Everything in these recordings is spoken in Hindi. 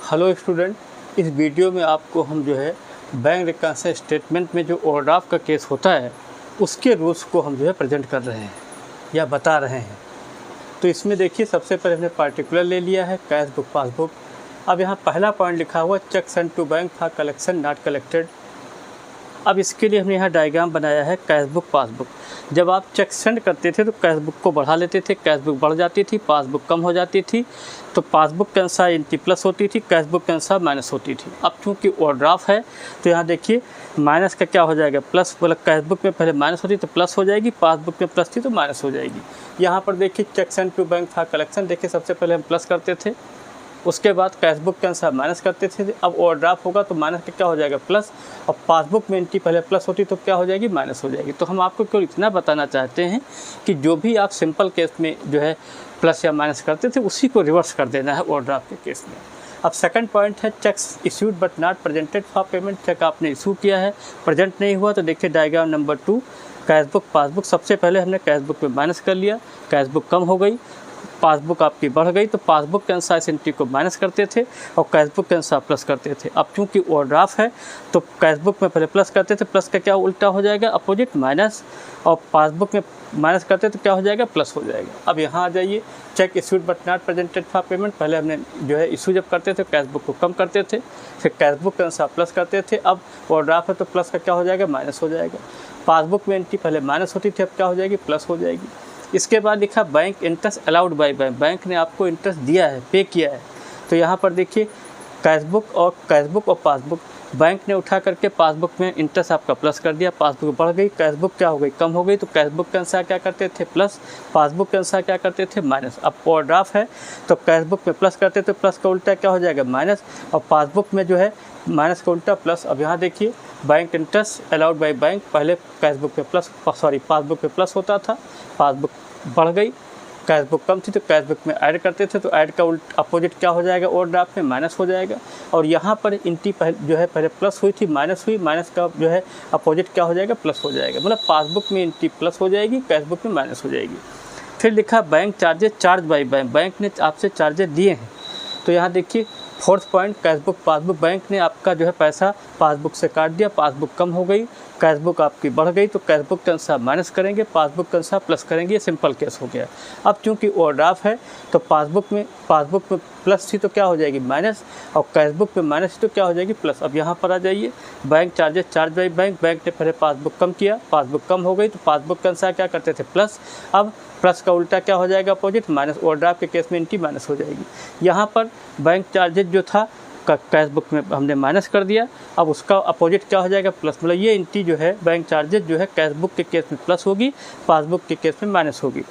हेलो स्टूडेंट, इस वीडियो में आपको हम जो है बैंक रिकन्सिलिएशन स्टेटमेंट में जो ओवरड्राफ्ट का केस होता है उसके रूल्स को हम जो है प्रेजेंट कर रहे हैं या बता रहे हैं। तो इसमें देखिए, सबसे पहले हमने पार्टिकुलर ले लिया है कैश बुक पासबुक। अब यहाँ पहला पॉइंट लिखा हुआ cheque send to bank for collection not collected. अब इसके लिए हमने यहाँ डायग्राम बनाया है कैश बुक पासबुक। जब आप चेक सेंड करते थे तो कैश बुक को बढ़ा लेते थे, कैश बुक बढ़ जाती थी, पासबुक कम हो जाती थी, तो पासबुक के अनुसार एंट्री प्लस होती थी, कैश बुक के अनुसार माइनस होती थी। अब चूँकि ओवरड्राफ्ट है तो यहाँ देखिए माइनस का क्या हो जाएगा, प्लस, मतलब कैश बुक में पहले माइनस होती तो प्लस हो जाएगी, पासबुक में प्लस थी तो माइनस हो जाएगी। यहाँ पर देखिए cheque send to bank for collection, देखिए सबसे पहले हम प्लस करते थे, उसके बाद कैश बुक के अनुसार माइनस करते थे। अब ओवरड्राफ्ट होगा तो माइनस का क्या हो जाएगा, प्लस, और पासबुक में एंट्री पहले प्लस होती तो क्या हो जाएगी, माइनस हो जाएगी। तो हम आपको केवल इतना बताना चाहते हैं कि जो भी आप सिंपल केस में जो है प्लस या माइनस करते थे उसी को रिवर्स कर देना है ओवरड्राफ्ट के केस में। अब सेकंड पॉइंट है cheques issued but not presented for payment. Cheque आपने इशू किया है, प्रेजेंट नहीं हुआ, तो देखिए diagram number 2 cash book passbook. सबसे पहले हमने कैश बुक में माइनस कर लिया, कैश बुक कम हो गई, पासबुक आपकी बढ़ गई, तो पासबुक के अनुसार इस एंट्री को माइनस करते थे और कैश बुक के अनुसार प्लस करते थे। अब चूंकि ओवरड्राफ्ट है तो कैश बुक में पहले प्लस करते थे, प्लस का क्या उल्टा हो जाएगा, अपोजिट, माइनस, और पासबुक में माइनस करते तो क्या हो जाएगा, प्लस हो जाएगा। अब यहाँ आ जाइए, check issued but not presented for payment. पहले हमने जो है इशू जब करते थे कैश बुक को कम करते थे, फिर कैश बुक के अनुसार प्लस करते थे। अब ओवरड्राफ्ट है तो प्लस का क्या हो जाएगा, माइनस हो जाएगा। पासबुक में एंट्री पहले माइनस होती थी, अब क्या हो जाएगी, प्लस हो जाएगी। इसके बाद लिखा bank interest allowed by bank, bank ने आपको इंटरेस्ट दिया है, पे किया है। तो यहाँ पर देखिए कैश बुक और पासबुक, बैंक ने उठा करके पासबुक में इंटरेस्ट आपका प्लस कर दिया, पासबुक बढ़ गई, कैश बुक क्या हो गई, कम हो गई, तो कैश बुक के अनुसार क्या करते थे, प्लस, पासबुक के अनुसार क्या करते थे, माइनस। अब ओवरड्राफ्ट है तो कैश बुक में प्लस करते थे, प्लस का उल्टा क्या हो जाएगा, माइनस, और पासबुक में जो है माइनस का उल्टा प्लस। अब यहाँ देखिए bank interest allowed by bank, पहले कैश बुक पे प्लस, पासबुक पे प्लस होता था, पासबुक बढ़ गई, कैश बुक कम थी तो कैश बुक में ऐड करते थे, तो ऐड का अपोजिट क्या हो जाएगा, ओवरड्राफ्ट में माइनस हो जाएगा। और यहाँ पर एंट्री जो है पहले प्लस हुई थी, माइनस हुई, माइनस का जो है अपोजिट क्या हो जाएगा, प्लस हो जाएगा। मतलब पासबुक में एंट्री प्लस हो जाएगी, कैश बुक में माइनस हो जाएगी। फिर लिखा bank charges charge by bank, bank ने आपसे चार्जेस दिए हैं। तो यहाँ देखिए fourth point cash book passbook, bank ने आपका जो है पैसा पासबुक से काट दिया, पासबुक कम हो गई, कैश बुक आपकी बढ़ गई, तो कैश बुक के अनुसार माइनस करेंगे, पासबुक के अनुसार प्लस करेंगे, ये सिंपल केस हो गया। अब चूंकि ओवरड्राफ्ट है तो पासबुक में प्लस थी तो क्या हो जाएगी, माइनस, और कैश बुक में माइनस थी तो क्या हो जाएगी, प्लस। अब यहाँ पर आ जाइए, bank charges charge by bank, bank ने पहले पासबुक कम किया, पासबुक कम हो गई, तो पासबुक के अनुसार क्या करते थे, प्लस। अब प्लस का उल्टा क्या हो जाएगा, अपोजिट, माइनस। ओवरड्राफ्ट के केस में एंट्री माइनस हो जाएगी। यहाँ पर बैंक चार्जेज जो था कैश बुक में हमने माइनस कर दिया, अब उसका अपोजिट क्या हो जाएगा, प्लस। मतलब ये एंट्री जो है बैंक चार्जेज जो है कैश बुक के केस में प्लस होगी, पासबुक के केस में माइनस होगी।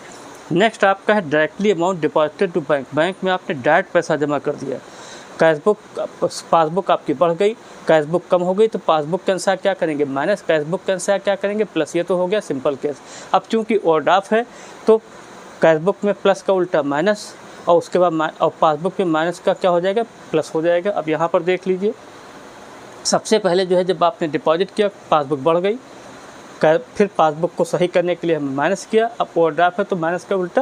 नेक्स्ट आपका है directly amount deposited to bank, bank में आपने डायरेक्ट पैसा जमा कर दिया, कैश बुक, पासबुक आपकी बढ़ गई, कैश बुक कम हो गई, तो पासबुक के अनुसार क्या करेंगे, माइनस, कैश बुक के अनुसार क्या करेंगे, प्लस। ये तो हो गया सिंपल केस। अब चूंकि ओवरड्राफ्ट है तो कैश बुक में प्लस का उल्टा माइनस, और उसके बाद और पासबुक में माइनस का क्या हो जाएगा, प्लस हो जाएगा। अब यहाँ पर देख लीजिए, सबसे पहले जो है जब आपने डिपॉजिट किया पासबुक बढ़ गई, फिर पासबुक को सही करने के लिए हमने माइनस किया, अब ओवरड्राफ्ट है तो माइनस का उल्टा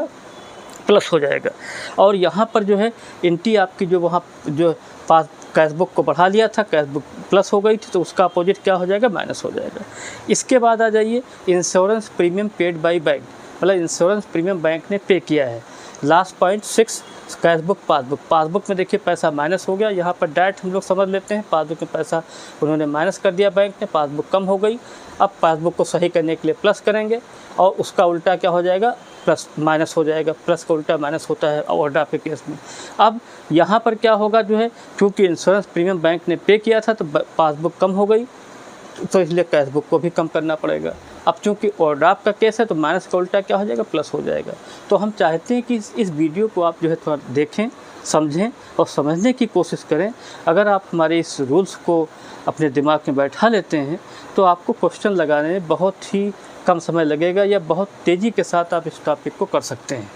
प्लस हो जाएगा। और यहाँ पर जो है एंट्री आपकी जो वहाँ जो कैश बुक को बढ़ा लिया था, कैश बुक प्लस हो गई थी, तो उसका अपोजिट क्या हो जाएगा, माइनस हो जाएगा। इसके बाद आ जाइए insurance premium paid by bank, मतलब इंश्योरेंस प्रीमियम बैंक ने पे किया है। Last point 6 cash book passbook, passbook में देखिए पैसा माइनस हो गया, यहाँ पर डायरेक्ट हम लोग समझ लेते हैं, पासबुक में पैसा उन्होंने माइनस कर दिया बैंक ने, पासबुक कम हो गई, अब पासबुक को सही करने के लिए प्लस करेंगे, और उसका उल्टा क्या हो जाएगा, प्लस, माइनस हो जाएगा, प्लस का उल्टा माइनस होता है ओवरड्राफ्ट के केस में। अब यहाँ पर क्या होगा जो है, क्योंकि इंश्योरेंस प्रीमियम बैंक ने पे किया था तो पासबुक कम हो गई, तो इसलिए कैश बुक को भी कम करना पड़ेगा। अब चूंकि ओवरड्राफ्ट का केस है तो माइनस का उल्टा क्या हो जाएगा, प्लस हो जाएगा। तो हम चाहते हैं कि इस वीडियो को आप जो है थोड़ा देखें, समझें और समझने की कोशिश करें। अगर आप हमारे इस रूल्स को अपने दिमाग में बैठा लेते हैं तो आपको क्वेश्चन लगाने में बहुत ही कम समय लगेगा, या बहुत तेज़ी के साथ आप इस टॉपिक को कर सकते हैं।